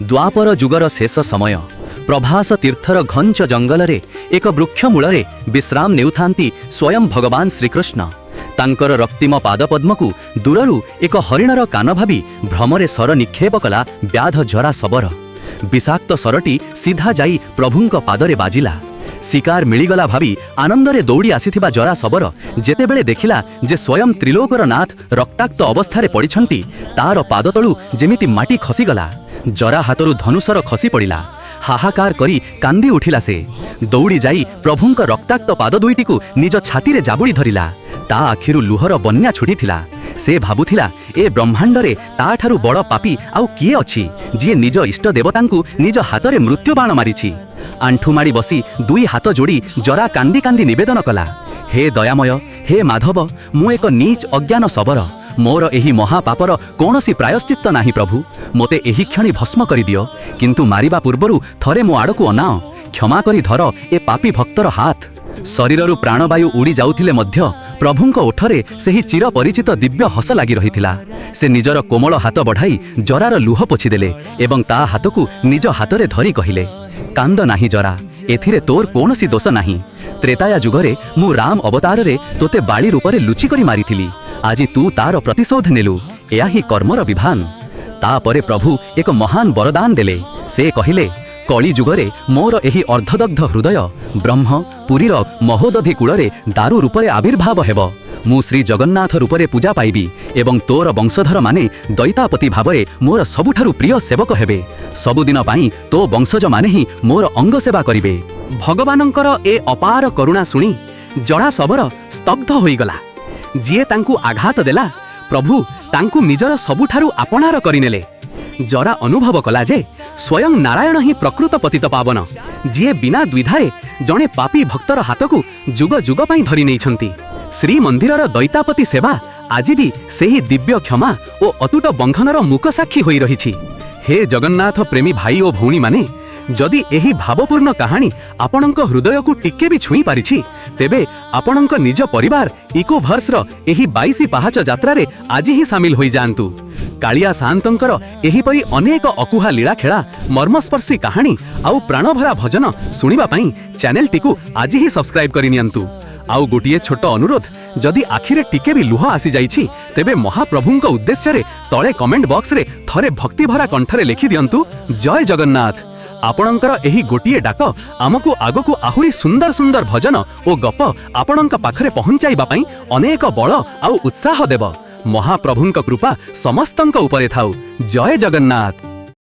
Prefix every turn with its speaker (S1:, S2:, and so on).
S1: द्वापर जुगर शेष समय प्रभास तीर्थर घंच जंगलरे एक वृक्ष मूलरे विश्राम नेउथांती स्वयं भगवान श्रीकृष्ण। तांकर रक्तिम पादपद्मकु दूररू एक हरिणर कान भावी भ्रमरे सर निक्षेप कला व्याध जरा शबर। विषाक्त सरटी सीधा जाई प्रभुंक पादरे बाजिला। शिकार मिलीगला भावी आनंदरे दौड़ी आसीथिबा जरा शबर जेतेबेले देखिला जे स्वयं त्रिलोकर नाथ रक्ताक्त अवस्थारे पड़िछंती, तार पाद तळु जेमिति माटी खसीगला। जरा हाथरू धनुषर खसी पड़िला। हाहाकार करी कांदी उठिला। से दौड़ी जाई प्रभुंक रक्ताक्त पाद दुईटिकु निज छातीरे जाबुड़ी धरिला। ता आखिरु लुहर बन्या छुटिथिला। से भाबुथिला ए ब्रह्मांडरे ताठारु बड़ पापी आउ किए अछि जे निज इष्ट देवतांकु निज हातरे मृत्यु बाण मारिछि। आंठुमाड़ी बसी दुई हाथ जोड़ी जरा कांदी कांदी निवेदन कला, हे दयामय, हे माधव, मु एक नीच अज्ञान शबर। मोर एही महापापर कौनसी प्रायश्चित्त नाही प्रभु। मोते एही क्षणी भस्म करि दियो, किंतु मारिबा पूर्वरु थरे मो आड़कु अनाओ। क्षमा करि धर ए पापी भक्तर हाथ। शरीररु प्राणवायु उड़ी जाउथिले मध्य प्रभुंक ओठरे सेही चिर परिचित दिव्य हस लागि रहिथिला। से निजर कोमल हाथ बढ़ाई जरार लुह पोछिदेले एवं ता हाथकु निज हाथरे धरी कहिले, कांद नाही जरा, एथिरे तोर कौनसी दोष नाही। त्रेताया जुगरे मु राम अवताररे तोते बाड़ी रूपरे लुचि करी मारिथिली। आजि तू तार प्रतिशोध नेलु, एया ही कर्मर विभान। तापरे प्रभु एक महान वरदान देले। से कहिले, कली जुगरे मोर एही अर्धदग्ध हृदय ब्रह्म पुरीर महोदधि कूଳରେ दारु रूपरे आविर्भाव हेब। मु श्री जगन्नाथ रूपरे पूजा पाइबी एवं तोर वंशधर माने दैतापति भावरे मोर सबुठारु प्रिय सेवक हेबे। सबुदिन पाई तो वंशज माने ही मोर अंग सेवा करिवे। भगवानंकर ए अपार करुणा सुनी जड़ा शबर स्तब्ध होइगला। जिए तांकु आघात देला प्रभु तांकु निजर सबुठारु आपणार करिनेले। जरा अनुभव कला जे स्वयं नारायण ही प्रकृत पतित पावन, जिए बिना द्विधारे जणे पापी भक्तर हाथकु जुग जुग पाई धरि नेइछंती। श्री मंदिरर दैतापति सेवा आज भी सेही दिव्य क्षमा ओ अतुट बंधनर मुक साक्षी होई रहिछि। हे जगन्नाथ प्रेमी भाई ओ भौणी माने, जदि एही भावपूर्ण कहानी आपणक हृदय को टिके भी छुई पारिछि, तेबे आपणक निज परिवार इकोभर्सर एही 22 पाहाच यात्रारे आज ही सामिल होई जांतु। कालिया शांतंकर एही परी अनेक अकुहा लीला खेला मर्मस्पर्शी कहानी आउ प्राणभरा भजन सुनिबा पई चैनल टिकु आज ही सब्सक्राइब करि नियंतु। आउ गोटिए छोट अनुरोध, जदि आखिरे टिके भी लुह आसी जाइछि तेबे महाप्रभुंक उद्देश्य रे तळे कमेंट बॉक्स रे थरे भक्तिभरा कंठरे लिखि दियंतु, जय जगन्नाथ। आपणंकर एही गोटिए डाक आमकु आगकु आहुरी सुंदर सुंदर भजन ओ गप आपणंक पाखरे पहुंचाइबा पई अनेक बळ आउ उत्साह देव। महाप्रभुंक कृपा समस्तंक उपरे थाउ। जय जगन्नाथ।